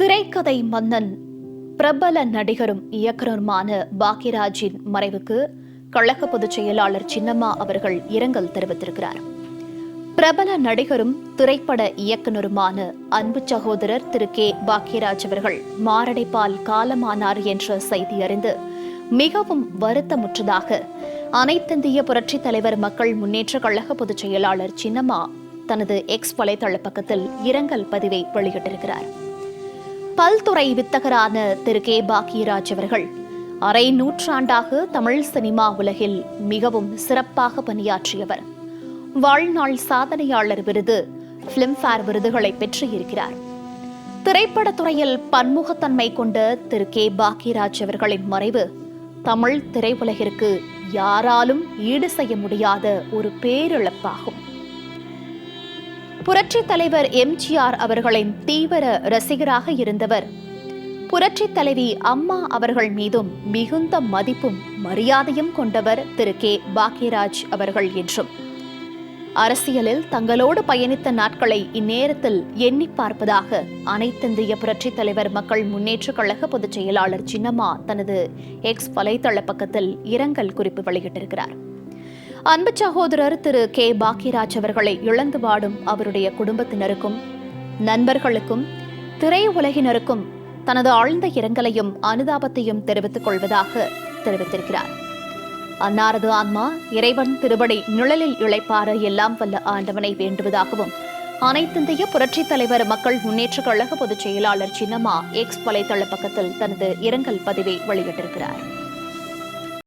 திரைக்கதை மன்னன், பிரபல நடிகரும் இயக்குனருமான பாக்யராஜின் மறைவுக்கு கழக பொதுச் செயலாளர் சின்னம்மா அவர்கள் இரங்கல் தெரிவித்திருக்கிறார். பிரபல நடிகரும் திரைப்பட இயக்குனருமான அன்பு சகோதரர் திரு கே பாக்யராஜ் அவர்கள் மாரடைப்பால் காலமானார் என்ற செய்தி அறிந்து மிகவும் வருத்தமுற்றதாக அனைத்திந்திய புரட்சித் தலைவர் மக்கள் முன்னேற்ற கழக பொதுச் செயலாளர் சின்னம்மா தனது எக்ஸ் வலைதள பக்கத்தில் இரங்கல் பதிவை வெளியிட்டிருக்கிறார். பல்துறை வித்தகரான திரு கே பாக்யராஜ் அவர்கள் அரை நூற்றாண்டாக தமிழ் சினிமா உலகில் மிகவும் சிறப்பாக பணியாற்றியவர். வாழ்நாள் சாதனையாளர் விருது, பிலிம்பேர் விருதுகளை பெற்றிருக்கிறார். திரைப்படத்துறையில் பன்முகத்தன்மை கொண்ட திரு கே பாக்யராஜ் அவர்களின் மறைவு தமிழ் திரையுலகிற்கு யாராலும் ஈடு செய்ய முடியாத ஒரு பேரிழப்பாகும். புரட்சித் தலைவர் எம்ஜிஆர் அவர்களின் தீவிர ரசிகராக இருந்தவர். புரட்சித் தலைவி அம்மா அவர்கள் மீதும் மிகுந்த மதிப்பும் மரியாதையும் கொண்டவர் திரு கே பாக்யராஜ் அவர்கள் என்றும், அரசியலில் தங்களோடு பயணித்த நாட்களை இந்நேரத்தில் எண்ணி பார்ப்பதாக அனைத்திந்திய புரட்சித் தலைவர் மக்கள் முன்னேற்ற கழக பொதுச் செயலாளர் சின்னம்மா தனது எக்ஸ் வலைதள பக்கத்தில் இரங்கல் குறிப்பு வெளியிட்டிருக்கிறார். அன்பு சகோதரர் திரு கே பாக்யராஜ் அவர்களை இழந்து வாடும் அவருடைய குடும்பத்தினருக்கும், நண்பர்களுக்கும், திரையுலகினருக்கும் தனது ஆழ்ந்த இரங்கலையும் அனுதாபத்தையும் தெரிவித்துக் கொள்வதாக தெரிவித்திருக்கிறார். அன்னாரது ஆன்மா இறைவன் திருவடி நிழலில் இளைப்பாற எல்லாம் வல்ல ஆண்டவனை வேண்டுவதாகவும் அனைத்திந்திய புரட்சித் தலைவர் மக்கள் முன்னேற்ற கழக பொதுச் செயலாளர் சின்னம்மா எக்ஸ் வலைதள பக்கத்தில் தனது இரங்கல் பதிவை வெளியிட்டிருக்கிறார்.